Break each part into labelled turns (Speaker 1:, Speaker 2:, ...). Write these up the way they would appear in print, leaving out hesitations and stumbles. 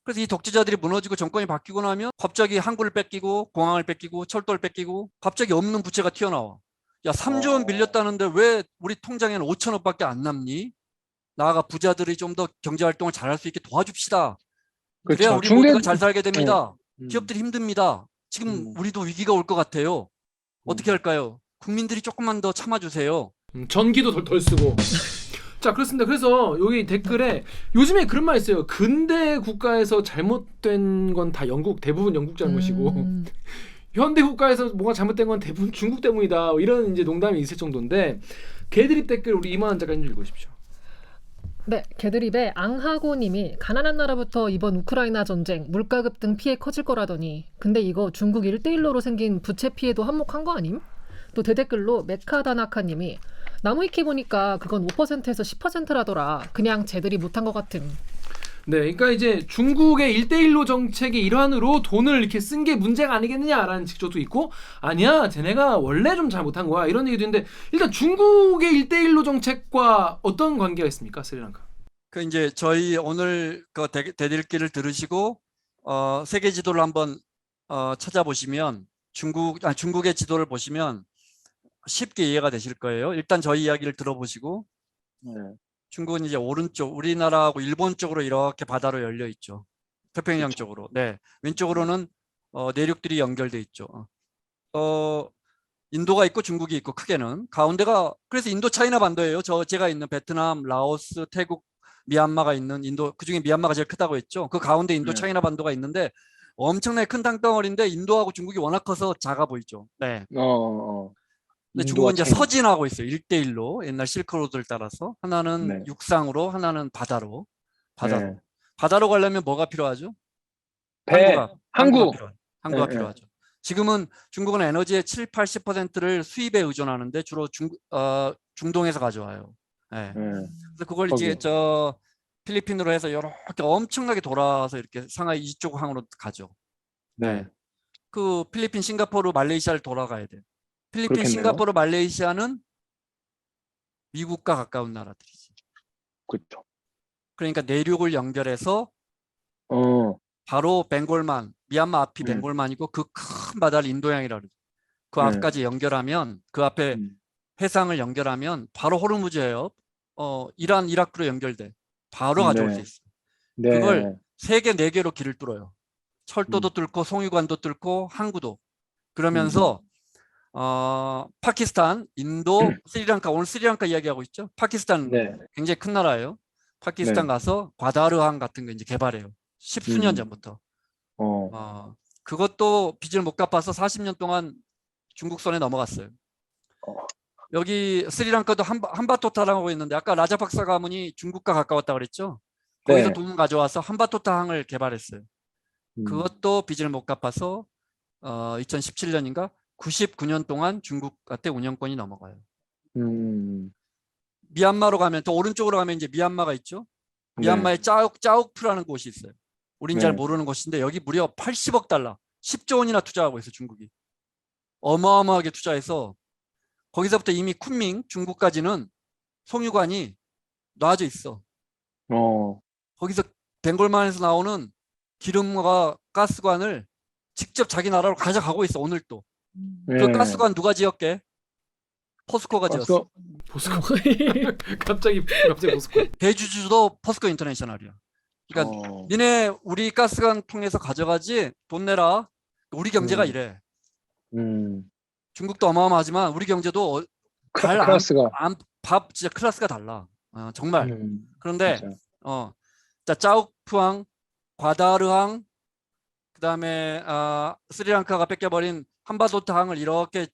Speaker 1: 그래서 이 독재자들이 무너지고 정권이 바뀌고 나면 갑자기 항구를 뺏기고 공항을 뺏기고 철도를 뺏기고 갑자기 없는 부채가 튀어나와. 야, 3조 원
Speaker 2: 어,
Speaker 1: 빌렸다는데 왜 우리 통장에는 5천억밖에 안 남니? 나아가 부자들이 좀 더 경제 활동을 잘할 수 있게 도와줍시다. 그래야
Speaker 2: 그렇죠.
Speaker 1: 우리 모두가 잘 살게
Speaker 2: 네.
Speaker 1: 됩니다.
Speaker 2: 음,
Speaker 1: 기업들이 힘듭니다. 지금
Speaker 2: 음,
Speaker 1: 우리도 위기가 올 것 같아요. 어떻게
Speaker 2: 음.
Speaker 1: 할까요? 국민들이 조금만 더 참아주세요.
Speaker 3: 전기도 덜 쓰고. 자, 그렇습니다. 그래서 여기 댓글에 요즘에 그런 말 있어요. 근대 국가에서 잘못된 건 다 영국, 대부분 영국 잘못이고 현대 국가에서 뭐가 잘못된 건 대부분 중국 때문이다. 이런 이제 농담이 있을 정도인데 개드립 댓글 우리 이만한 작가님 좀 읽으십시오.
Speaker 4: 네, 개드립의 앙하고님이 가난한 나라부터 이번 우크라이나 전쟁, 물가급 등 피해 커질 거라더니 근데 이거 중국 1대1로로 생긴 부채 피해도 한몫한 거 아님? 또 대댓글로 메카다나카님이 나무위키 보니까 그건 5%에서 10%라더라. 그냥 쟤들이 못한 것 같음.
Speaker 3: 네, 그러니까 이제 중국의 1대1로 정책의 일환으로 돈을 이렇게 쓴 게 문제가 아니겠느냐라는 직조도 있고 아니야, 쟤네가 원래 좀 잘못한 거야 이런 얘기도 있는데 일단 중국의 1대1로 정책과 어떤 관계가 있습니까, 스리랑카?
Speaker 1: 그 이제 저희 오늘 그 대들기를 들으시고 세계 지도를 한번 찾아보시면 중국의 지도를 보시면 쉽게 이해가 되실 거예요. 일단 저희 이야기를 들어보시고
Speaker 2: 네.
Speaker 1: 중국은 이제 오른쪽 우리나라하고 일본 쪽으로 이렇게 바다로 열려 있죠. 태평양
Speaker 2: 그렇죠.
Speaker 1: 쪽으로. 네. 왼쪽으로는 내륙들이 연결돼 있죠. 인도가 있고 중국이 있고 크게는 가운데가 그래서 인도 차이나 반도예요. 제가 있는 베트남, 라오스, 태국, 미얀마가 있는 인도 그중에 미얀마가 제일 크다고 했죠. 그 가운데 인도
Speaker 2: 네.
Speaker 1: 차이나 반도가 있는데 엄청나게 큰 땅덩어리인데 인도하고 중국이 워낙 커서 작아 보이죠. 네.
Speaker 2: 어,
Speaker 1: 근데
Speaker 2: 인도와
Speaker 1: 중국은 이제
Speaker 2: 차이나.
Speaker 1: 서진하고 있어요. 1대1로 옛날 실크로드를 따라서 하나는
Speaker 2: 네.
Speaker 1: 육상으로 하나는 바다로
Speaker 2: 네.
Speaker 1: 바다로 가려면 뭐가 필요하죠?
Speaker 2: 배,
Speaker 1: 항구가
Speaker 2: 항구.
Speaker 1: 필요하죠.
Speaker 2: 네,
Speaker 1: 항구가
Speaker 2: 네.
Speaker 1: 필요하죠. 지금은 중국은 에너지의 7, 80%를 수입에 의존하는데 주로 중동에서 가져와요. 네.
Speaker 2: 네.
Speaker 1: 그래서 그걸 이제
Speaker 2: 거기.
Speaker 1: 필리핀으로 해서 이렇게 엄청나게 돌아서 이렇게 상하이 이쪽 항으로 가죠.
Speaker 2: 네.
Speaker 1: 네. 그 필리핀, 싱가포르, 말레이시아를 돌아가야 돼요. 필리핀,
Speaker 2: 그렇겠네요.
Speaker 1: 싱가포르, 말레이시아는 미국과 가까운 나라들이지.
Speaker 2: 그렇죠.
Speaker 1: 그러니까 내륙을 연결해서
Speaker 2: 어,
Speaker 1: 바로 벵골만, 미얀마 앞이
Speaker 2: 네.
Speaker 1: 벵골만이고 그 큰 바다를 인도양이라 그러죠. 그
Speaker 2: 네.
Speaker 1: 앞까지 연결하면 그 앞에
Speaker 2: 음.
Speaker 1: 해상을 연결하면 바로 호르무즈예요. 이란, 이라크로 연결돼. 바로 가져올 수
Speaker 2: 네.
Speaker 1: 있어요.
Speaker 2: 네.
Speaker 1: 그걸 3개, 4개로 길을 뚫어요. 철도도
Speaker 2: 음.
Speaker 1: 뚫고 송유관도 뚫고 항구도.
Speaker 2: 음.
Speaker 1: 그러면서 파키스탄, 인도, 스리랑카 오늘 스리랑카 이야기하고 있죠. 파키스탄
Speaker 2: 네.
Speaker 1: 굉장히 큰 나라예요.
Speaker 2: 네.
Speaker 1: 파키스탄 가서 과다르항 같은 거 이제 개발해요. 십수년
Speaker 2: 음.
Speaker 1: 전부터.
Speaker 2: 어.
Speaker 1: 그것도 빚을 못 갚아서 40년 동안 중국 손에 넘어갔어요.
Speaker 2: 어.
Speaker 1: 여기 스리랑카도 한바토타라고 있는데 아까 라자팍사 가문이 중국과 가까웠다 그랬죠. 거기서
Speaker 2: 네.
Speaker 1: 돈 가져와서 한바토타항을 개발했어요.
Speaker 2: 음.
Speaker 1: 그것도 빚을 못 갚아서 2017년인가 99년 동안 중국한테 운영권이 넘어가요.
Speaker 2: 음.
Speaker 1: 미얀마로 가면 또 오른쪽으로 가면 이제 미얀마가 있죠.
Speaker 2: 네.
Speaker 1: 미얀마의 짜옥프라는 곳이 있어요. 우린 잘
Speaker 2: 네.
Speaker 1: 모르는 곳인데 여기 무려 80억 달러, 10조 원이나 투자하고 있어요. 중국이. 어마어마하게 투자해서 거기서부터 이미 쿤밍 중국까지는 송유관이 놔져 있어.
Speaker 2: 어.
Speaker 1: 거기서 벵골만에서 나오는 기름과 가스관을 직접 자기 나라로 가져가고 있어. 오늘 또. 그
Speaker 2: 네.
Speaker 1: 가스관 누가 지었게? 포스코가 지었어.
Speaker 2: 가서
Speaker 3: 보스코. 갑자기 보스코.
Speaker 1: 대주주도 포스코 인터내셔널이야. 그러니까 니네 우리 가스관 통해서 가져가지 돈 내라. 우리 경제가 이래.
Speaker 2: 음.
Speaker 1: 중국도 어마어마하지만 우리 경제도
Speaker 2: 클래스가.
Speaker 1: 밥 진짜 클래스가 달라. 정말. 그런데
Speaker 2: 진짜.
Speaker 1: 자, 짜옥푸항, 과다르항, 그다음에 스리랑카가 뺏겨버린 한바도타항을 이렇게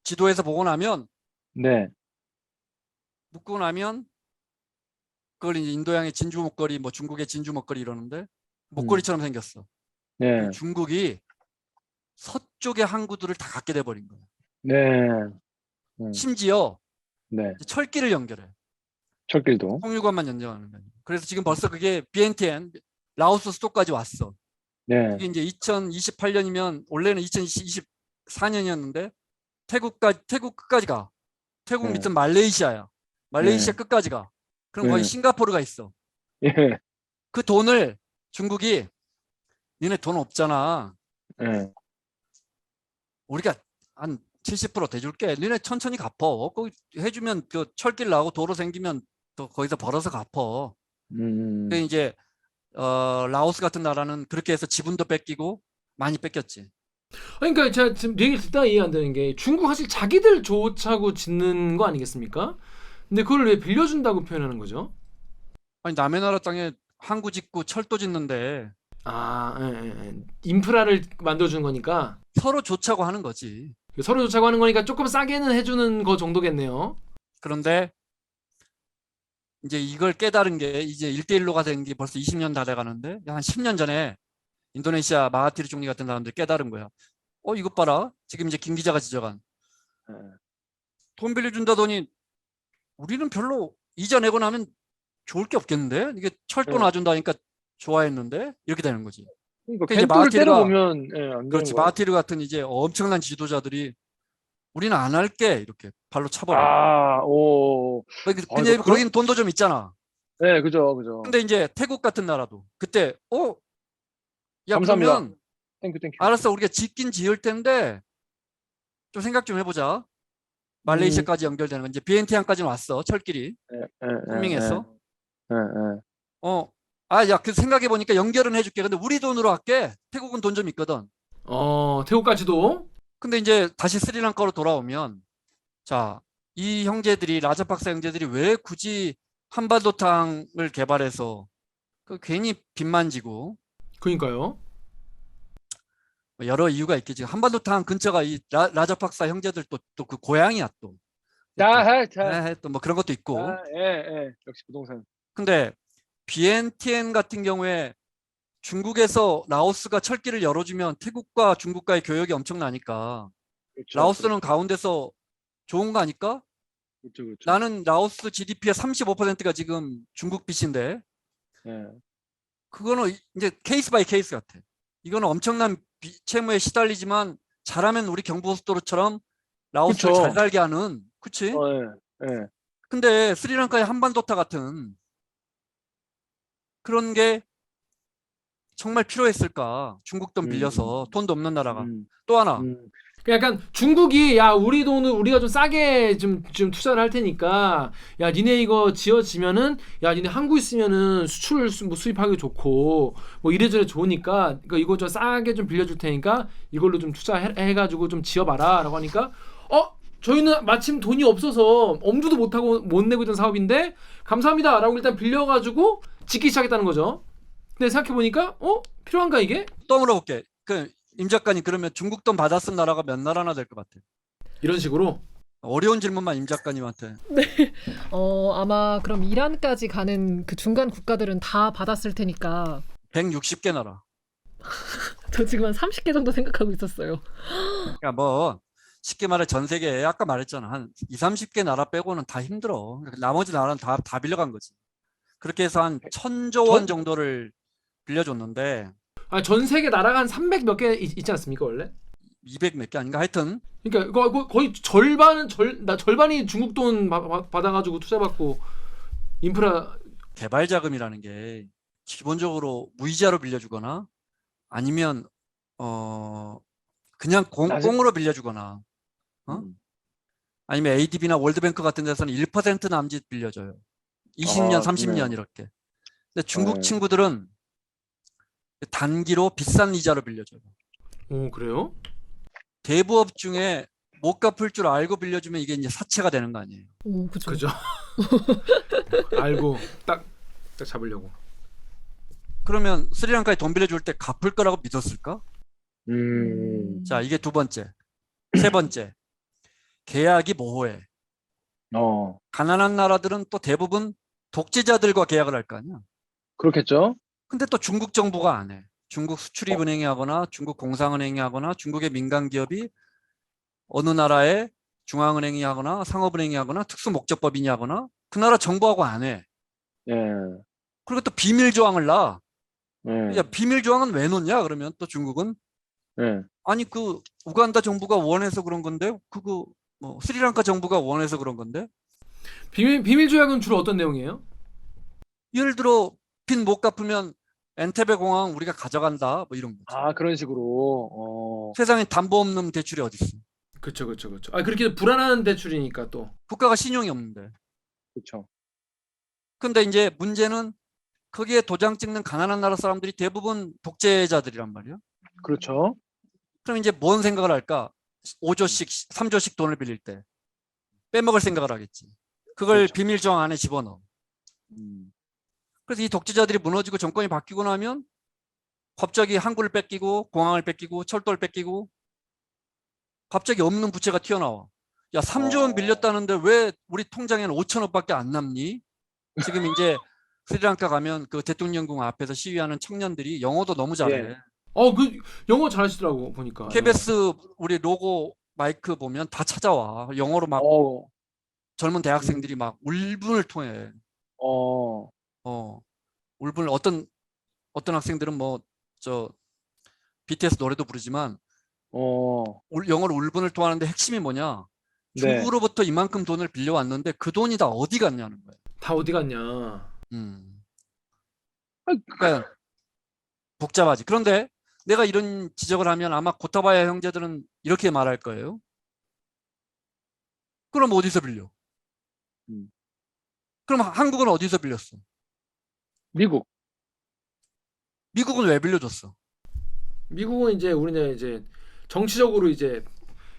Speaker 1: 지도에서 보고 나면
Speaker 2: 네.
Speaker 1: 묶고 나면 그걸 이제 인도양의 진주 목걸이, 뭐 중국의 진주 목걸이 이러는데 목걸이처럼 생겼어.
Speaker 2: 네.
Speaker 1: 중국이 서쪽의 항구들을 다 갖게 돼버린 거야.
Speaker 2: 네.
Speaker 1: 심지어
Speaker 2: 네.
Speaker 1: 철길을 연결해.
Speaker 2: 철길도.
Speaker 1: 송유관만 연장하는 거야. 그래서 지금 벌써 그게 비엔티엔 라오스 수도까지 왔어.
Speaker 2: 네.
Speaker 1: 이게 이제 2028년이면 원래는 2024년이었는데 태국 끝까지 가. 태국
Speaker 2: 네.
Speaker 1: 밑은 말레이시아야. 말레이시아
Speaker 2: 네.
Speaker 1: 끝까지 가. 그럼
Speaker 2: 네.
Speaker 1: 거기 싱가포르가 있어.
Speaker 2: 예.
Speaker 1: 그 돈을 중국이 니네 돈 없잖아.
Speaker 2: 예.
Speaker 1: 우리가 한 70% 대줄게. 니네 천천히 갚어. 거기 해주면 그 철길 나고 도로 생기면 또 거기서 벌어서 갚어. 그 이제 라오스 같은 나라는 그렇게 해서 지분도 뺏기고 많이 뺏겼지.
Speaker 3: 그러니까 제가 지금 얘기를 듣다가 이해 안 되는 게 중국 사실 자기들 좋자고 짓는 거 아니겠습니까? 근데 그걸 왜 빌려준다고 표현하는 거죠?
Speaker 1: 아니 남의 나라 땅에 항구 짓고 철도 짓는데
Speaker 3: 아, 인프라를 만들어주는 거니까
Speaker 1: 서로 좋자고 하는 거지.
Speaker 3: 서로 좋자고 하는 거니까 조금 싸게는 해주는 거 정도겠네요.
Speaker 1: 그런데 이제 이걸 깨달은 게 이제 1대1로가 된 게 벌써 20년 다 돼가는데 한 10년 전에 인도네시아 마하티르 총리 같은 사람들이 깨달은 거야. 이것 봐라. 지금 이제 김 기자가 지적한
Speaker 2: 예.
Speaker 1: 돈 빌려준다더니 우리는 별로 이자 내고 나면 좋을 게 없겠는데 이게 철도
Speaker 2: 네.
Speaker 1: 놔준다니까 좋아했는데 이렇게 되는 거지.
Speaker 2: 그러니까
Speaker 1: 이제
Speaker 2: 벤토를
Speaker 1: 마하티르가-
Speaker 2: 때려보면 예, 안 되는
Speaker 1: 그렇지.
Speaker 2: 거예요.
Speaker 1: 마하티르 같은 이제 엄청난 지도자들이 우리는 안 할게 이렇게 발로 차버려.
Speaker 2: 아, 오.
Speaker 1: 근데
Speaker 2: 이거 그런-
Speaker 1: 거긴 돈도 좀 있잖아.
Speaker 2: 네, 그죠.
Speaker 1: 근데 이제 태국 같은 나라도 그때 야
Speaker 2: 감사합니다.
Speaker 1: 그러면
Speaker 2: 땡큐.
Speaker 1: 알았어 우리가 짓긴 지을 텐데 좀 생각 좀 해보자. 말레이시아까지 연결되는 건 이제 비엔티안까지는 왔어 철길이 손밍했어. 야 그 생각해 보니까 연결은 해줄게. 근데 우리 돈으로 할게. 태국은 돈 좀 있거든.
Speaker 3: 태국까지도.
Speaker 1: 근데 이제 다시 스리랑카로 돌아오면 자 이 형제들이 라자팍사 형제들이 왜 굳이 한반도탕을 개발해서 그 괜히 빚만 지고
Speaker 3: 그러니까요.
Speaker 1: 뭐 여러 이유가 있겠지. 한반도탕 근처가 이 라자팍사 형제들 또 그 고향이야 또.
Speaker 2: 자.
Speaker 1: 또 뭐 그런 것도 있고.
Speaker 2: 예. 역시 부동산.
Speaker 1: 근데 비엔티엔 같은 경우에 중국에서 라오스가 철길을 열어주면 태국과 중국과의 교역이 엄청나니까
Speaker 2: 그렇죠.
Speaker 1: 라오스는 가운데서 좋은 거 아닐까?
Speaker 2: 그렇죠.
Speaker 1: 나는 라오스 GDP의 35%가 지금 중국 빚인데
Speaker 2: 예.
Speaker 1: 그거는 이제 케이스 바이 케이스 같아. 이거는 엄청난 채무에 시달리지만 잘하면 우리 경부고속도로처럼 라오스를
Speaker 2: 그쵸.
Speaker 1: 잘 살게 하는, 그치?
Speaker 2: 예.
Speaker 1: 근데 스리랑카의 한반도타 같은 그런 게 정말 필요했을까? 중국 돈 빌려서 돈도 없는 나라가. 또 하나
Speaker 3: 약간 중국이 야 우리 돈을 우리가 좀 싸게 좀 투자를 할 테니까 야 니네 이거 지어지면은 야 니네 항구 있으면은 수출 뭐 수입하기 좋고 뭐 이래저래 좋으니까 이거 좀 싸게 좀 빌려줄 테니까 이걸로 좀 투자해가지고 좀 지어봐라라고 하니까 저희는 마침 돈이 없어서 엄두도 못하고 못 내고 있던 사업인데 감사합니다라고 일단 빌려가지고 짓기 시작했다는 거죠. 근데 생각해보니까 필요한가 이게?
Speaker 1: 또 물어볼게. 임 작가님 그러면 중국 돈 받아 쓴 나라가 몇 나라나 될 것 같아?
Speaker 3: 이런 식으로
Speaker 1: 어려운 질문만 임 작가님한테.
Speaker 4: 아마 그럼 이란까지 가는 그 중간 국가들은 다 받았을 테니까
Speaker 1: 160개 나라.
Speaker 4: 저 지금 한 30개 정도 생각하고 있었어요.
Speaker 1: 그러니까 뭐 쉽게 말해 전 세계에 아까 말했잖아. 한 2, 30개 나라 빼고는 다 힘들어. 나머지 나라는 다 빌려간 거지. 그렇게 해서 한 1,000조 원 정도를 빌려줬는데
Speaker 3: 전 세계 나라가 한 300 몇 개 있지 않습니까 원래?
Speaker 1: 200 몇 개 아닌가? 하여튼
Speaker 3: 그러니까 거의 절반이 중국 돈 받아가지고 투자받고 인프라.
Speaker 1: 개발 자금이라는 게 기본적으로 무이자로 빌려주거나 아니면 그냥 공으로 빌려주거나 아니면 ADB나 월드뱅크 같은 데서는 1% 남짓 빌려줘요. 20년, 30년 이렇게. 근데 중국 친구들은 단기로 비싼 이자로 빌려줘요.
Speaker 3: 그래요?
Speaker 1: 대부업 중에 못 갚을 줄 알고 빌려주면 이게 이제 사채가 되는 거 아니에요.
Speaker 4: 그죠.
Speaker 3: 그죠. 알고 딱 잡으려고.
Speaker 1: 그러면 스리랑카에 돈 빌려줄 때 갚을 거라고 믿었을까? 자, 이게 두 번째. 세 번째. 계약이 모호해. 가난한 나라들은 또 대부분 독재자들과 계약을 할 거 아니야.
Speaker 2: 그렇겠죠.
Speaker 1: 근데 또 중국 정부가 안 해. 중국 수출입은행이 하거나 중국 공상은행이 하거나 중국의 민간 기업이 어느 나라의 중앙은행이 하거나 상업은행이 하거나 특수목적법인이 하거나 그 나라 정부하고 안 해.
Speaker 2: 예.
Speaker 1: 그리고 또 비밀 조항을 놔.
Speaker 2: 예.
Speaker 1: 야, 비밀 조항은 왜 놓냐? 그러면 또 중국은
Speaker 2: 예.
Speaker 1: 아니 그 우간다 정부가 원해서 그런 건데 그거 뭐 스리랑카 정부가 원해서 그런 건데
Speaker 3: 비밀 조약은 주로 어떤 내용이에요?
Speaker 1: 예를 들어 빚 못 갚으면 엔테베 공항 우리가 가져간다 뭐 이런 거죠.
Speaker 2: 아, 그런 식으로.
Speaker 1: 세상에 담보 없는 대출이 어디 있어?
Speaker 3: 그렇죠, 그렇죠, 그렇죠. 아 그렇게 불안한 대출이니까 또.
Speaker 1: 국가가 신용이 없는데.
Speaker 2: 그렇죠.
Speaker 1: 근데 이제 문제는 거기에 도장 찍는 가난한 나라 사람들이 대부분 독재자들이란 말이에요.
Speaker 2: 그렇죠.
Speaker 1: 그럼 이제 뭔 생각을 할까? 5조씩, 3조씩 돈을 빌릴 때 빼먹을 생각을 하겠지. 그걸
Speaker 2: 그렇죠.
Speaker 1: 비밀 조항 안에 집어넣어.
Speaker 2: 음.
Speaker 1: 그래서 이 독재자들이 무너지고 정권이 바뀌고 나면 갑자기 항구를 뺏기고 공항을 뺏기고 철도를 뺏기고 갑자기 없는 부채가 튀어나와. 야, 3조 원 빌렸다는데 왜 우리 통장에는 5천억밖에 안 남니? 지금 이제 스리랑카 가면 그 대통령궁 앞에서 시위하는 청년들이 영어도 너무 잘해.
Speaker 2: 예.
Speaker 3: 그 영어 잘하시더라고 보니까.
Speaker 1: KBS 우리 로고 마이크 보면 다 찾아와. 영어로 막
Speaker 2: 어,
Speaker 1: 젊은 대학생들이 막 울분을 토해.
Speaker 2: 어,
Speaker 1: 울분을 어떤 학생들은 뭐 저 BTS 노래도 부르지만 영어로 울분을 토하는데 핵심이 뭐냐?
Speaker 2: 네.
Speaker 1: 중국으로부터 이만큼 돈을 빌려왔는데 그 돈이 다 어디 갔냐는 거야.
Speaker 3: 다 어디 갔냐.
Speaker 1: 그러니까 복잡하지. 그런데 내가 이런 지적을 하면 아마 고타바야 형제들은 이렇게 말할 거예요. 그럼 어디서 빌려?
Speaker 2: 음.
Speaker 1: 그럼 한국은 어디서 빌렸어?
Speaker 2: 미국.
Speaker 1: 미국은 왜 빌려줬어?
Speaker 3: 미국은 이제 우리나라 이제 정치적으로 이제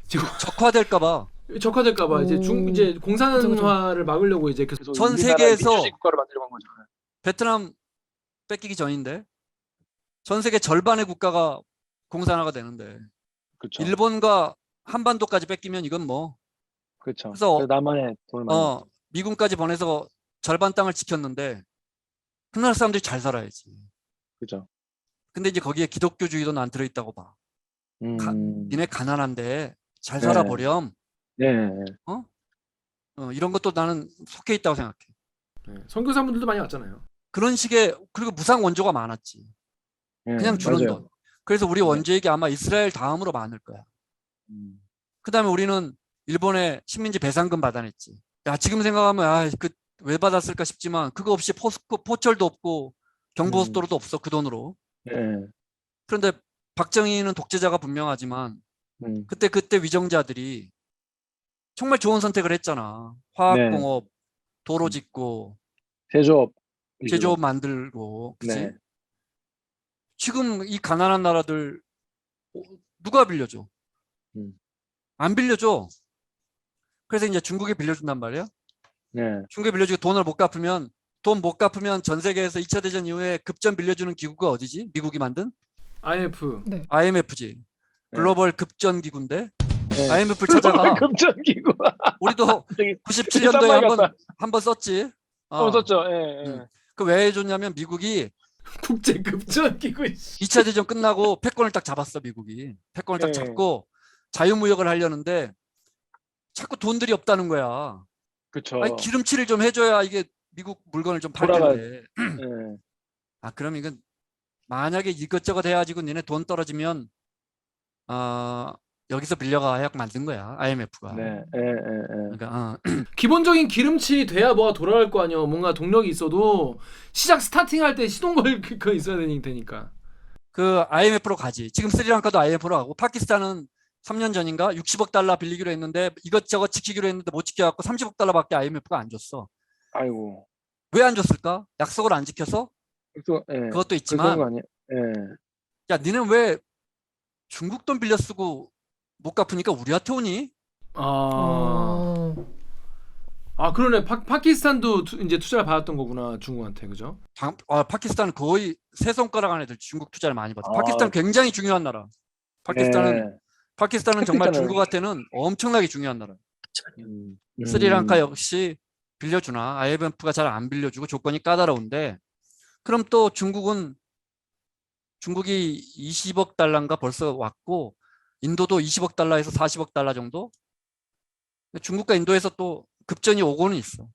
Speaker 3: 지금
Speaker 1: 적화될까봐.
Speaker 3: 적화될까봐 이제
Speaker 4: 오.
Speaker 3: 이제
Speaker 4: 그쵸,
Speaker 3: 공산화를 막으려고 이제 계속.
Speaker 2: 그래서
Speaker 1: 전
Speaker 2: 우리나라
Speaker 1: 세계에서
Speaker 2: 민주주의 국가로 만들려고 한 거죠.
Speaker 1: 베트남 뺏기기 전인데 전 세계 절반의 국가가 공산화가 되는데
Speaker 2: 그렇죠.
Speaker 1: 일본과 한반도까지 뺏기면 이건 뭐
Speaker 2: 그렇죠.
Speaker 1: 그래서
Speaker 2: 남한에 돈을 많이
Speaker 1: 미군까지 보내서 절반 땅을 지켰는데 그 나라 사람들이 잘 살아야지.
Speaker 2: 그렇죠.
Speaker 1: 근데 이제 거기에 기독교주의도 안 들어있다고 봐. 니네 가난한데 잘
Speaker 2: 네.
Speaker 1: 살아보렴.
Speaker 2: 네.
Speaker 1: 이런 것도 나는 속해 있다고 생각해.
Speaker 3: 네. 선교사분들도 많이 왔잖아요.
Speaker 1: 그런 식의 그리고 무상 원조가 많았지.
Speaker 2: 네,
Speaker 1: 그냥 주는
Speaker 2: 맞아요.
Speaker 1: 돈. 그래서 우리 원조액이 아마 이스라엘 다음으로 많을 거야. 그다음에 우리는 일본에 식민지 배상금 받아냈지. 야, 지금 생각하면 왜 받았을까 싶지만 그거 없이 포철도 없고 경부고속도로도 없어 그 돈으로.
Speaker 2: 네.
Speaker 1: 그런데 박정희는 독재자가 분명하지만 그때 위정자들이 정말 좋은 선택을 했잖아. 화학공업, 도로 짓고,
Speaker 2: 제조업.
Speaker 1: 제조업 만들고, 그치?
Speaker 2: 네.
Speaker 1: 지금 이 가난한 나라들 누가 빌려줘? 안 빌려줘. 그래서 이제 중국에 빌려준단 말이야.
Speaker 2: 네.
Speaker 1: 중국에 빌려주고 돈 못 갚으면 전 세계에서 2차 대전 이후에 급전 빌려주는 기구가 어디지? 미국이 만든?
Speaker 3: IMF.
Speaker 1: IMF지. 글로벌 급전 기구인데
Speaker 2: 네.
Speaker 1: IMF를 찾아가.
Speaker 2: 금전기구.
Speaker 1: 우리도
Speaker 2: 되게
Speaker 1: 97년도에 한번 썼지.
Speaker 2: 썼죠. 예.
Speaker 1: 그 왜 해줬냐면 미국이
Speaker 3: 국제 급전기구.
Speaker 1: 2차 대전 끝나고 패권을 딱 잡았어. 미국이 패권을 딱
Speaker 2: 네.
Speaker 1: 잡고 자유무역을 하려는데 자꾸 돈들이 없다는 거야.
Speaker 2: 그렇죠.
Speaker 1: 아니, 기름칠을 좀 해줘야 이게 미국 물건을 좀 팔
Speaker 2: 돌아가-
Speaker 1: 텐데.
Speaker 2: 예.
Speaker 1: 그럼 이건 만약에 이것저것 해가지고 니네 돈 떨어지면 여기서 빌려가 해갖고 만든 거야. IMF가.
Speaker 2: 네.
Speaker 1: 그러니까
Speaker 3: 기본적인 기름칠이 돼야 뭐가 돌아갈 거 아니야. 뭔가 동력이 있어도 시작 스타팅할 때 시동 걸 거 있어야 되니까.
Speaker 1: 그 IMF로 가지. 지금 스리랑카도 IMF로 가고 파키스탄은 3년 전인가 60억 달러 빌리기로 했는데 이것저것 지키기로 했는데 못 지켜갖고 30억 달러밖에 IMF가 안 줬어.
Speaker 2: 아이고.
Speaker 1: 왜 안 줬을까? 약속을 안 지켜서? 그것도
Speaker 2: 그런
Speaker 1: 있지만
Speaker 2: 거 아니에요? 예.
Speaker 1: 야, 니는 왜 중국 돈 빌려 쓰고 못 갚으니까 우리한테 오니?
Speaker 3: 그러네. 파키스탄도 이제 투자를 받았던 거구나. 중국한테. 그죠?
Speaker 1: 파키스탄은 거의 세 손가락 안에 중국 투자를 많이 받아.
Speaker 2: 아.
Speaker 1: 파키스탄 굉장히 중요한 나라. 파키스탄은 정말
Speaker 2: 파키스탄은-
Speaker 1: 중국한테는 엄청나게 중요한 나라.
Speaker 2: 음.
Speaker 1: 스리랑카 역시 빌려주나? IMF가 잘 안 빌려주고 조건이 까다로운데 그럼 또 중국이 20억 달러인가 벌써 왔고 인도도 20억 달러에서 40억 달러 정도? 중국과 인도에서 또 급전이 오고는 있어.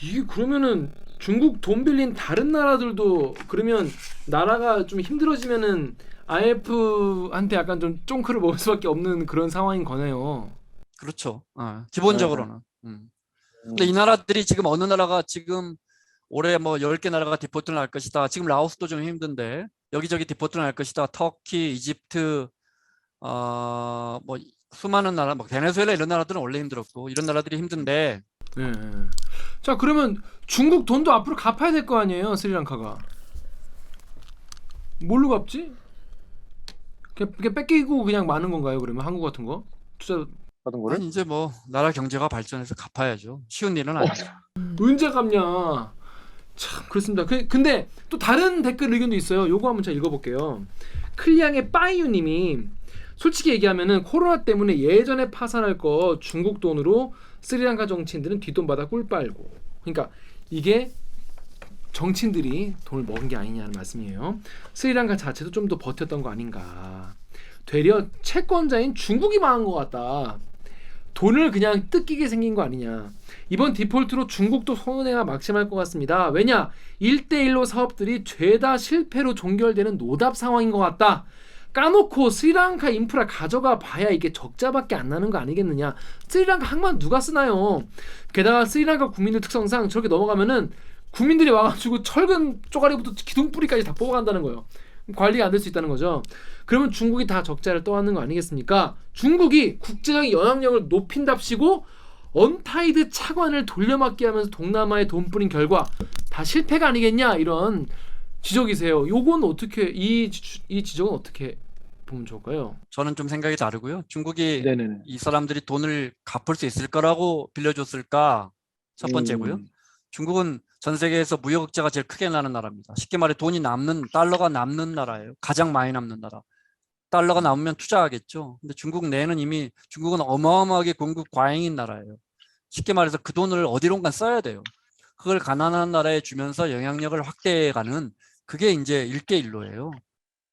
Speaker 3: 이게 그러면은 중국 돈 빌린 다른 나라들도 그러면 나라가 좀 힘들어지면은 IMF한테 약간 좀 쫑크를 먹을 수밖에 없는 그런 상황인 거네요.
Speaker 1: 그렇죠. 기본적으로는. 근데 이 나라들이 지금 어느 나라가 지금 올해 뭐 10개 나라가 디폴트를 날 것이다. 지금 라오스도 좀 힘든데 여기저기 디폴트를 날 것이다. 터키, 이집트, 뭐 수많은 나라, 뭐 베네수엘라 이런 나라들은 원래 힘들었고 이런 나라들이 힘든데
Speaker 3: 예. 자, 그러면 중국 돈도 앞으로 갚아야 될 거 아니에요, 스리랑카가. 뭘로 갚지? 그냥 뺏기고 그냥 마는 건가요? 그러면 한국 같은 거 투자
Speaker 2: 받은 거를?
Speaker 1: 아니, 이제 뭐 나라 경제가 발전해서 갚아야죠. 쉬운 일은 아니죠.
Speaker 3: 언제 갚냐? 참 그렇습니다. 근데 또 다른 댓글 의견도 있어요. 요거 한번 제가 읽어볼게요. 클리앙의 빠이유님이 솔직히 얘기하면은 코로나 때문에 예전에 파산할 거 중국 돈으로 스리랑카 정치인들은 뒷돈 받아 꿀 빨고. 그러니까 이게 정치인들이 돈을 먹은 게 아니냐는 말씀이에요. 스리랑카 자체도 좀 더 버텼던 거 아닌가. 되려 채권자인 중국이 망한 것 같다. 돈을 그냥 뜯기게 생긴 거 아니냐. 이번 디폴트로 중국도 손해가 막심할 것 같습니다. 왜냐? 1대1로 사업들이 죄다 실패로 종결되는 노답 상황인 것 같다. 까놓고 스리랑카 인프라 가져가 봐야 이게 적자밖에 안 나는 거 아니겠느냐. 스리랑카 항만 누가 쓰나요? 게다가 스리랑카 국민들 특성상 저렇게 넘어가면은 국민들이 와가지고 철근 쪼가리부터 기둥뿌리까지 다 뽑아간다는 거예요. 관리가 안 될 수 있다는 거죠. 그러면 중국이 다 적자를 떠안는 거 아니겠습니까? 중국이 국제적 영향력을 높인답시고 언타이드 차관을 돌려막기 하면서 동남아에 돈 뿌린 결과 다 실패가 아니겠냐, 이런 지적이세요. 요건 어떻게 이 지적은 어떻게 보면 좋을까요?
Speaker 1: 저는 좀 생각이 다르고요. 중국이
Speaker 2: 네네네.
Speaker 1: 이 사람들이 돈을 갚을 수 있을 거라고 빌려줬을까? 첫 번째고요. 중국은 전 세계에서 무역 적자가 제일 크게 나는 나라입니다. 쉽게 말해 돈이 남는, 달러가 남는 나라예요. 가장 많이 남는 나라. 달러가 남으면 투자하겠죠. 근데 중국은 중국은 어마어마하게 공급 과잉인 나라예요. 쉽게 말해서 그 돈을 어디론가 써야 돼요. 그걸 가난한 나라에 주면서 영향력을 확대해가는 그게 이제 일개일로예요.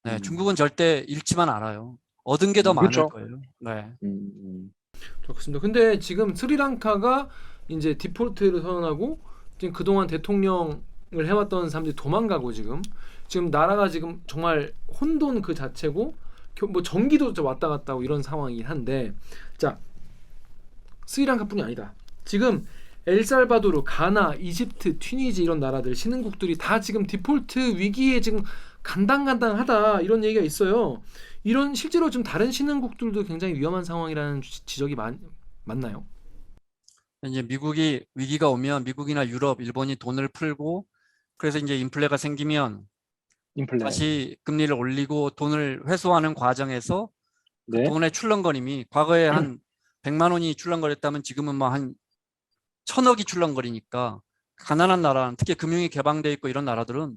Speaker 1: 네, 중국은 절대 잃지만 알아요. 얻은 게 더 많을
Speaker 2: 그렇죠.
Speaker 1: 거예요. 네.
Speaker 3: 그렇습니다. 근데 지금 스리랑카가 이제 디폴트를 선언하고 지금 그동안 대통령을 해왔던 사람들이 도망가고 지금 나라가 지금 정말 혼돈 그 자체고 뭐 전기도 왔다 갔다 하고 이런 상황이긴 한데, 자, 스리랑카뿐이 아니다. 지금 엘살바도르, 가나, 이집트, 튀니지 이런 나라들 신흥국들이 다 지금 디폴트 위기에 지금 간당간당하다 이런 얘기가 있어요. 이런 실제로 좀 다른 신흥국들도 굉장히 위험한 상황이라는 지적이 맞나요?
Speaker 1: 이제 미국이 위기가 오면 미국이나 유럽, 일본이 돈을 풀고 그래서 이제 인플레가 생기면
Speaker 2: 인플레.
Speaker 1: 다시 금리를 올리고 돈을 회수하는 과정에서 그
Speaker 2: 네.
Speaker 1: 돈의 출렁거림이 과거에 한 100만 원이 출렁거렸다면 지금은 뭐 한 1000억이 출렁거리니까 가난한 나라, 특히 금융이 개방돼 있고 이런 나라들은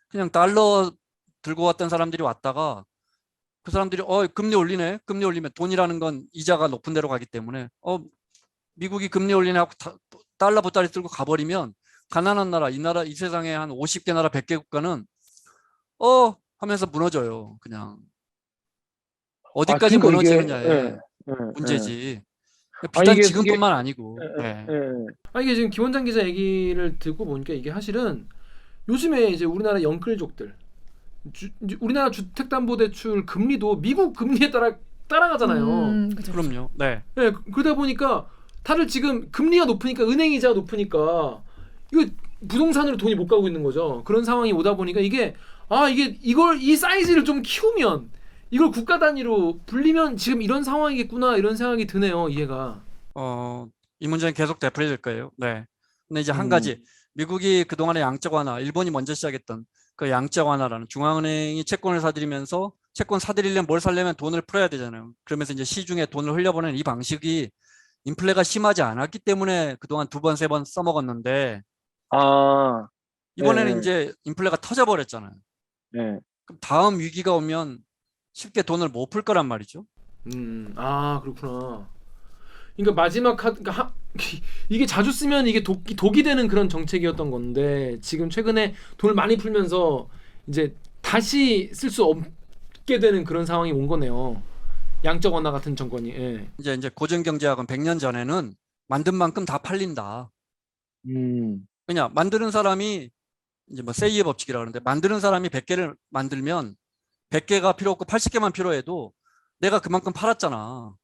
Speaker 1: 그냥 달러 들고 왔던 사람들이 왔다가 그 사람들이 금리 올리네. 금리 올리면 돈이라는 건 이자가 높은 데로 가기 때문에 미국이 금리 올리네 하고 달러 보따리 들고 가버리면 가난한 나라, 이 세상에 한 50개 나라 100개 국가는 하면서 무너져요. 그냥 어디까지
Speaker 2: 그러니까 이게,
Speaker 1: 무너지느냐에 문제지. 비단
Speaker 2: 이게
Speaker 1: 지금뿐만 아니고. 네.
Speaker 3: 이게 지금 김원장 기자 얘기를 듣고 보니까 이게 사실은 요즘에 이제 우리나라 영끌족들, 우리나라 주택담보대출 금리도 미국 금리에 따라가잖아요.
Speaker 4: 그쵸.
Speaker 1: 그럼요. 네.
Speaker 3: 네, 그러다 보니까 다들 지금 금리가 높으니까, 은행 이자가 높으니까 이거 부동산으로 돈이 못 가고 있는 거죠. 그런 상황이 오다 보니까 이 사이즈를 좀 키우면, 이걸 국가 단위로 불리면 지금 이런 상황이겠구나, 이런 생각이 드네요. 이해가.
Speaker 1: 이 문제는 계속 되풀이될 거예요. 네. 근데 이제 한 가지, 미국이 그동안의 양적 완화, 일본이 먼저 시작했던 그 양적 완화라는, 중앙은행이 채권을 사들이면서 채권 사들이려면 뭘 살려면 돈을 풀어야 되잖아요. 그러면서 이제 시중에 돈을 흘려보내는 이 방식이 인플레가 심하지 않았기 때문에 그동안 2번, 3번 써먹었는데 이번에는
Speaker 2: 네.
Speaker 1: 이제 인플레가 터져버렸잖아요.
Speaker 2: 네.
Speaker 1: 그럼 다음 위기가 오면 쉽게 돈을 못 풀 거란 말이죠.
Speaker 3: 그렇구나. 그러니까 마지막 그러니까 이게 자주 쓰면 이게 독이 되는 그런 정책이었던 건데, 지금 최근에 돈을 많이 풀면서 이제 다시 쓸 수 없게 되는 그런 상황이 온 거네요. 양적 완화 같은 정권이. 예.
Speaker 1: 이제 고전경제학은 100년 전에는 만든 만큼 다 팔린다. 왜냐, 만드는 사람이 이제 뭐 세이의 법칙이라고 하는데, 만드는 사람이 100개를 만들면 100개가 필요 없고 80개만 필요해도 내가 그만큼 팔았잖아.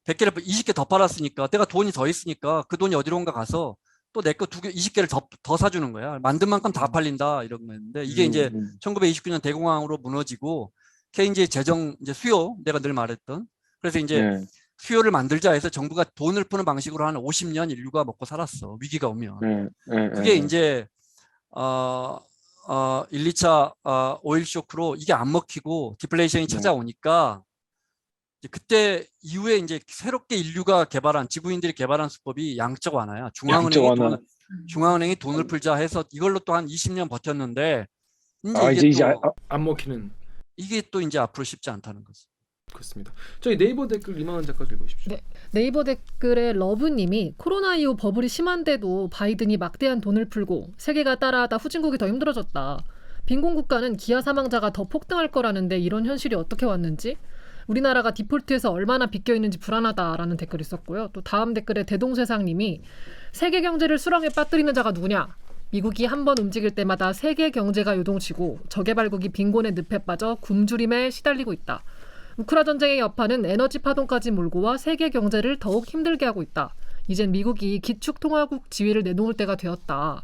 Speaker 1: 100개를 20개 더 팔았으니까 내가 돈이 더 있으니까 그 돈이 어디론가 가서 또 내 거 2개, 20개를 더 사주는 거야. 만든 만큼 다 팔린다 이런 거였는데 이게 이제 1929년 대공황으로 무너지고 케인즈의 재정 이제 수요 내가 늘 말했던 그래서 이제
Speaker 2: 네.
Speaker 1: 수요를 만들자 해서 정부가 돈을 푸는 방식으로 한 50년 인류가 먹고 살았어. 위기가 오면.
Speaker 2: 네. 네.
Speaker 1: 그게 이제 1, 2차 오일 쇼크로 이게 안 먹히고 디플레이션이
Speaker 2: 네.
Speaker 1: 찾아오니까 이제 그때 이후에 이제 새롭게 인류가 개발한 지구인들이 개발한 수법이 양적 완화야.
Speaker 2: 양적 완화.
Speaker 1: 중앙은행이 돈을 풀자 해서 이걸로 또 한 20년 버텼는데 이제
Speaker 2: 아,
Speaker 1: 이게
Speaker 2: 이제
Speaker 1: 또
Speaker 3: 안 먹히는.
Speaker 1: 이게 또 이제 앞으로 쉽지 않다는 거지.
Speaker 3: 그렇습니다. 저희 네이버 댓글 이만원 작가 읽어주십시오.
Speaker 4: 네. 네이버 댓글에 러브님이 코로나 이후 버블이 심한데도 바이든이 막대한 돈을 풀고 세계가 따라하다 후진국이 더 힘들어졌다. 빈곤 국가는 기아 사망자가 더 폭등할 거라는데 이런 현실이 어떻게 왔는지 우리나라가 디폴트에서 얼마나 빗겨 있는지 불안하다라는 댓글이 있었고요. 또 다음 댓글에 대동세상님이 세계 경제를 수렁에 빠뜨리는 자가 누구냐? 미국이 한 번 움직일 때마다 세계 경제가 요동치고 저개발국이 빈곤의 늪에 빠져 굶주림에 시달리고 있다. 우크라 전쟁의 여파는 에너지 파동까지 몰고 와 세계 경제를 더욱 힘들게 하고 있다. 이젠 미국이 기축통화국 지위를 내놓을 때가 되었다.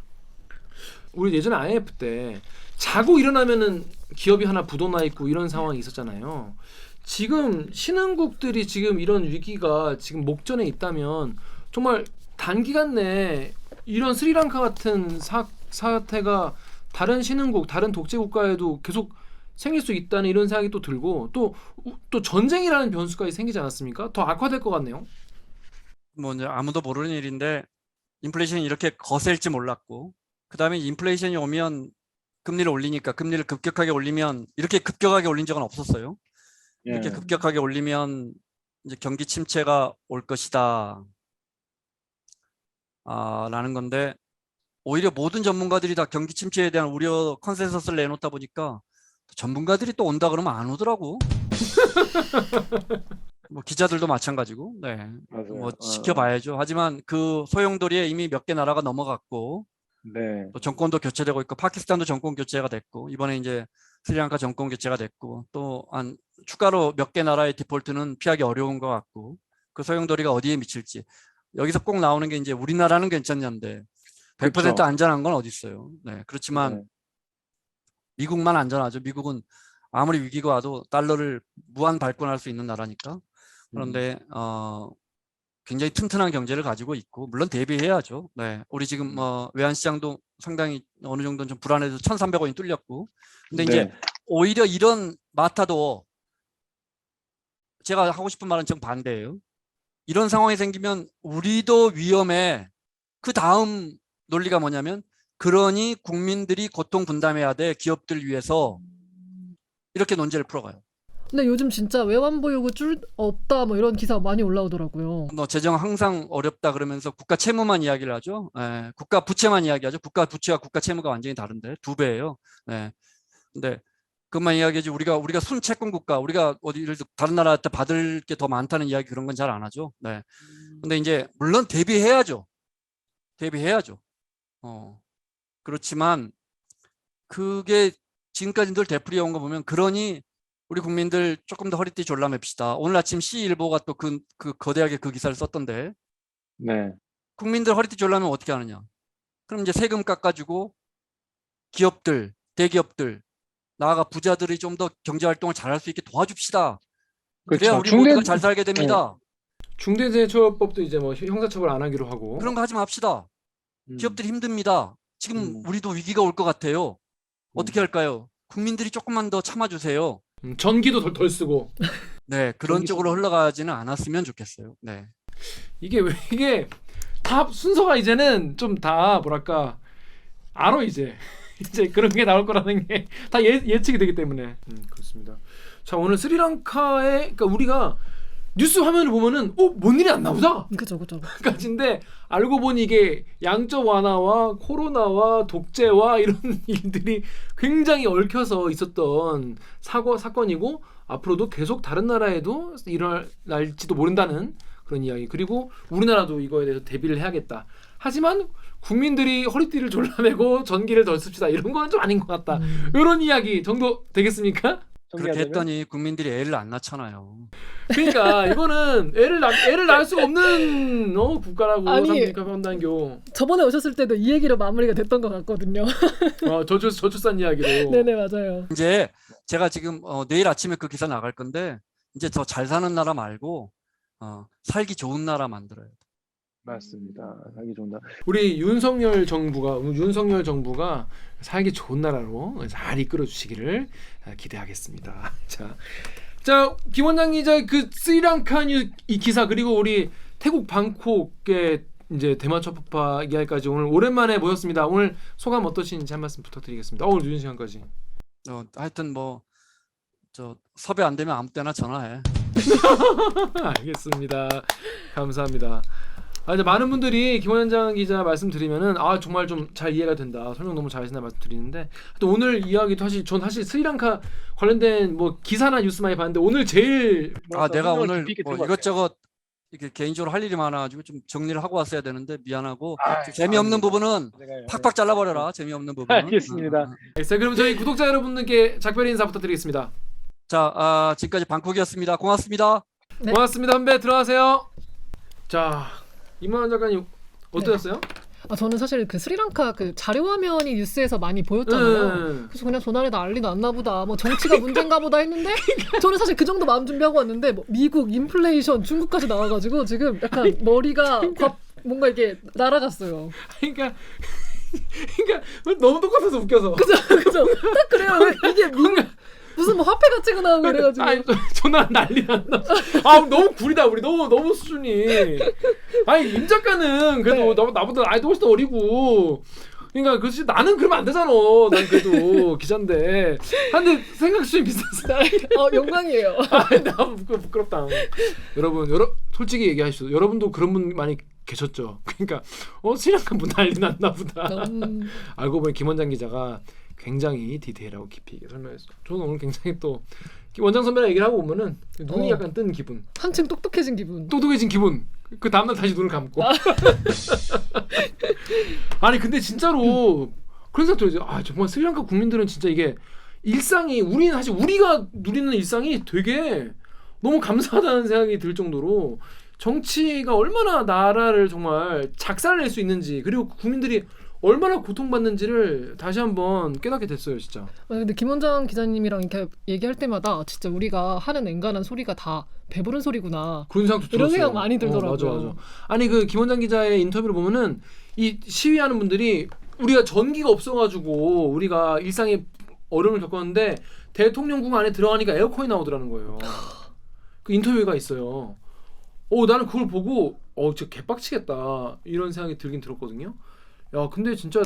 Speaker 3: 우리 예전에 IMF 때 자고 일어나면은 기업이 하나 부도나 있고 이런 상황이 있었잖아요. 지금 신흥국들이 지금 이런 위기가 지금 목전에 있다면 정말 단기간 내에 이런 스리랑카 같은 사태가 다른 신흥국, 다른 독재 국가에도 계속 생길 수 있다는 이런 생각이 또 들고 또 전쟁이라는 변수까지 생기지 않았습니까? 더 악화될 것 같네요.
Speaker 1: 뭐 이제 아무도 모르는 일인데 인플레이션이 이렇게 거셀지 몰랐고 그다음에 인플레이션이 오면 금리를 올리니까 금리를 급격하게 올리면 이렇게 급격하게 올린 적은 없었어요. 이렇게
Speaker 2: 예.
Speaker 1: 급격하게 올리면 이제 경기 침체가 올 것이다. 라는 건데 오히려 모든 전문가들이 다 경기 침체에 대한 우려 컨센서스를 내놓다 보니까 전문가들이 또 온다 그러면 안 오더라고. 뭐 기자들도 마찬가지고. 네.
Speaker 2: 맞아요.
Speaker 1: 뭐 지켜봐야죠. 하지만 그 소용돌이에 이미 몇 개 나라가 넘어갔고
Speaker 2: 네.
Speaker 1: 또 정권도 교체되고 있고 파키스탄도 정권 교체가 됐고 이번에 이제 스리랑카 정권 교체가 됐고 또 한 추가로 몇 개 나라의 디폴트는 피하기 어려운 것 같고 그 소용돌이가 어디에 미칠지 여기서 꼭 나오는 게 이제 우리나라는 괜찮냐인데 100%
Speaker 2: 그렇죠.
Speaker 1: 안전한 건 어디 있어요. 네. 그렇지만
Speaker 2: 네.
Speaker 1: 미국만 안전하죠. 미국은 아무리 위기가 와도 달러를 무한 발권할 수 있는 나라니까. 그런데 굉장히 튼튼한 경제를 가지고 있고 물론 대비해야죠. 네, 우리 지금 외환 시장도 상당히 어느 정도는 좀 불안해서 1,300원이 뚫렸고. 근데 이제
Speaker 2: 네.
Speaker 1: 오히려 이런 마타도 제가 하고 싶은 말은 정반대예요. 이런 상황이 생기면 우리도 위험해. 그 다음 논리가 뭐냐면 그러니 국민들이 고통 분담해야 돼. 기업들 위해서. 이렇게 논제를 풀어가요.
Speaker 4: 근데 요즘 진짜 외환보 요구 줄 없다 뭐 이런 기사 많이 올라오더라고요.
Speaker 1: 재정 항상 어렵다 그러면서 국가 채무만 이야기를 하죠. 예, 국가 부채만 이야기하죠. 국가 부채와 국가 채무가 완전히 다른데 2배예요. 예. 근데 그것만 이야기하지 우리가 순채권 국가, 우리가 어디를 다른 나라한테 받을 게 더 많다는 이야기 그런 건 잘 안 하죠. 네. 근데 이제 물론 대비해야죠. 대비해야죠. 그렇지만 그게 지금까지 늘 되풀이해 온 거 보면 그러니 우리 국민들 조금 더 허리띠 졸라맵시다. 오늘 아침 C일보가 또 그 거대하게 그 기사를 썼던데
Speaker 2: 네.
Speaker 1: 국민들 허리띠 졸라면 어떻게 하느냐. 그럼 이제 세금 깎아주고 기업들, 대기업들, 나아가 부자들이 좀 더 경제활동을 잘할 수 있게 도와줍시다. 그래야
Speaker 2: 그렇죠.
Speaker 1: 우리 모두가 잘 살게 됩니다.
Speaker 3: 중대재해처벌법도 이제 뭐 형사처벌 안 하기로 하고.
Speaker 1: 그런 거 하지 맙시다. 기업들이 힘듭니다. 지금 우리도 위기가 올 것 같아요. 어떻게 할까요? 국민들이 조금만 더 참아주세요.
Speaker 3: 전기도 덜 쓰고.
Speaker 1: 네, 그런
Speaker 2: 전기
Speaker 1: 쪽으로 흘러가지는 않았으면 좋겠어요. 네.
Speaker 3: 이게 다 순서가 이제는 좀 다 뭐랄까 알아 이제 그런 게 나올 거라는 게 다 예측이 되기 때문에 그렇습니다. 자 오늘 스리랑카의 그러니까 우리가 뉴스 화면을 보면은 뭔 일이 안 나오다.
Speaker 4: 그죠.
Speaker 3: 까지인데 알고 보니 이게 양적 완화와 코로나와 독재와 이런 일들이 굉장히 얽혀서 있었던 사건이고 앞으로도 계속 다른 나라에도 일어날지도 모른다는 그런 이야기. 그리고 우리나라도 이거에 대해서 대비를 해야겠다. 하지만 국민들이 허리띠를 졸라매고 전기를 덜 씁시다. 이런 건 좀 아닌 것 같다. 이런 이야기 정도 되겠습니까?
Speaker 1: 그렇게 했더니 국민들이 애를 안 낳잖아요.
Speaker 3: 그러니까 이거는 애를 낳을 수가 없는 국가라고
Speaker 4: 아니,
Speaker 3: 삼니까 판단교.
Speaker 4: 저번에 오셨을 때도 이 얘기로 마무리가 됐던 것 같거든요.
Speaker 3: 저출산 이야기로.
Speaker 4: 네네 맞아요.
Speaker 1: 이제 제가 지금 내일 아침에 그 기사 나갈 건데 이제 더 잘 사는 나라 말고 살기 좋은 나라 만들어야 돼.
Speaker 2: 맞습니다. 살기 좋은 나라.
Speaker 3: 우리 윤석열 정부가 살기 좋은 나라로 잘 이끌어 주시기를 기대하겠습니다. 자, 김 원장 기자 그 스리랑카 이 기사 그리고 우리 태국 방콕의 이제 대만 초파파 이야기까지 오늘 오랜만에 모였습니다. 오늘 소감 어떠신지 한 말씀 부탁드리겠습니다. 오늘 늦은 시간까지.
Speaker 1: 하여튼 뭐 섭외 안 되면 아무 때나 전화해.
Speaker 3: 알겠습니다. 감사합니다. 이제 많은 분들이 김원장 기자 말씀드리면은 정말 좀 잘 이해가 된다. 설명 너무 잘하신다 말씀드리는데 또 오늘 이야기도 전 사실 스리랑카 관련된 뭐 기사나 뉴스 많이 봤는데 오늘 제일
Speaker 1: 내가 오늘 뭐 이것저것 이렇게 개인적으로 할 일이 많아가지고 좀 정리를 하고 왔어야 되는데 미안하고 좀 재미없는 부분은 팍팍 잘라버려라. 재미없는 부분은.
Speaker 2: 알겠습니다.
Speaker 3: 자, 그럼 저희 구독자 여러분들께 작별 인사 부탁드리겠습니다.
Speaker 1: 자, 지금까지 방콕이었습니다. 고맙습니다.
Speaker 4: 네.
Speaker 3: 고맙습니다. 한배 들어가세요. 자, 이만원 작가님 어떠셨어요?
Speaker 4: 저는 사실 그 스리랑카 그 자료 화면이 뉴스에서 많이 보였잖아요. 그래서 그냥 전날에 난리 났나 보다. 뭐 정치가 문제인가 보다 했는데 저는 사실 그 정도 마음 준비하고 왔는데 뭐 미국 인플레이션 중국까지 나와가지고 지금 약간 머리가 뭔가 이게 날아갔어요.
Speaker 3: 그러니까 너무 똑같아서 웃겨서.
Speaker 4: 그죠? 딱 그래요. 이게 무슨 뭐 화폐 가치가 나오고 이래가지고.
Speaker 3: 전화 난리 났나. 너무 구리다 우리 너무 수준이. 임 작가는 그래도
Speaker 4: 네.
Speaker 3: 나보다 나이도 훨씬 어리고. 그러니까 그렇지 나는 그러면 안 되잖아. 난 그래도 기자인데. 근데 생각 수준이 비슷했어.
Speaker 4: 영광이에요.
Speaker 3: 나 부끄럽다. 여러분 솔직히 얘기하시죠. 여러분도 그런 분 많이 계셨죠. 그러니까 스리랑카 뭐 난리 났나 보다. 알고 보니 김 원장 기자가 굉장히 디테일하고 깊이 있게 설명했어. 저는 오늘 굉장히 또 원장 선배랑 얘기를 하고 보면은 눈이 약간 뜬 기분.
Speaker 4: 한층 똑똑해진 기분.
Speaker 3: 그 다음날 다시 눈을 감고. 아니 근데 진짜로 그런 생각 들어요. 정말 스리랑카 국민들은 진짜 이게 일상이 우리가 누리는 일상이 되게 너무 감사하다는 생각이 들 정도로 정치가 얼마나 나라를 정말 작살낼 수 있는지 그리고 국민들이 얼마나 고통받는지를 다시 한번 깨닫게 됐어요, 진짜.
Speaker 4: 근데 김원장 기자님이랑 이렇게 얘기할 때마다 진짜 우리가 하는 앵간한 소리가 다 배부른 소리구나.
Speaker 3: 그런 생각도 들었어요.
Speaker 4: 이런 생각 많이 들더라고요.
Speaker 3: 맞아. 아니 그 김원장 기자의 인터뷰를 보면은 이 시위하는 분들이 우리가 전기가 없어가지고 우리가 일상에 어려움을 겪었는데 대통령궁 안에 들어가니까 에어컨이 나오더라는 거예요. 그 인터뷰가 있어요. 나는 그걸 보고 진짜 개빡치겠다 이런 생각이 들긴 들었거든요. 야 근데 진짜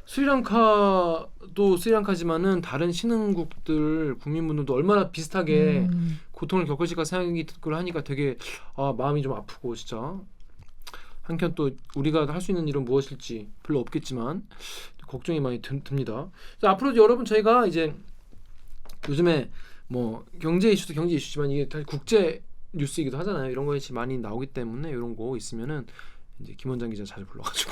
Speaker 3: 스리랑카도 스리랑카지만은 다른 신흥국들 국민분들도 얼마나 비슷하게 고통을 겪으실까 생각이 그걸 하니까 되게 마음이 좀 아프고 진짜 한편 또 우리가 할 수 있는 일은 무엇일지 별로 없겠지만 걱정이 많이 듭니다. 자, 앞으로도 여러분 저희가 이제 요즘에 뭐 경제 이슈도 경제 이슈지만 이게 다 국제 뉴스이기도 하잖아요. 이런 것이 많이 나오기 때문에 이런 거 있으면은 이제 김 원장 기자 자주 불러가지고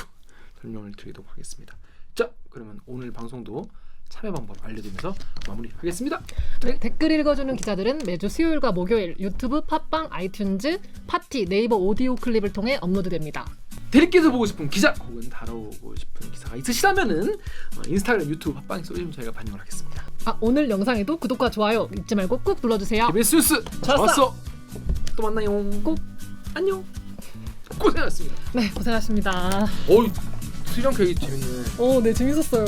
Speaker 3: 설명을 드리도록 하겠습니다. 자, 그러면 오늘 방송도 참여 방법 알려드리면서 마무리하겠습니다.
Speaker 4: 네, 댓글 읽어주는 기자들은 매주 수요일과 목요일 유튜브, 팟빵, 아이튠즈, 파티, 네이버 오디오 클립을 통해 업로드됩니다.
Speaker 3: 대리께서 보고 싶은 기사 혹은 다뤄보고 싶은 기사가 있으시다면은 인스타그램, 유튜브, 팟빵에 쏘시면 저희가 반영을 하겠습니다.
Speaker 4: 오늘 영상에도 구독과 좋아요 잊지 말고 꾹 눌러주세요.
Speaker 3: KBS 뉴스 좋았어. 또 만나요.
Speaker 4: 꼭
Speaker 3: 안녕. 고생하셨습니다.
Speaker 4: 네, 고생하셨습니다.
Speaker 3: 스리랑카 얘기 재밌네.
Speaker 4: 네, 재밌었어요.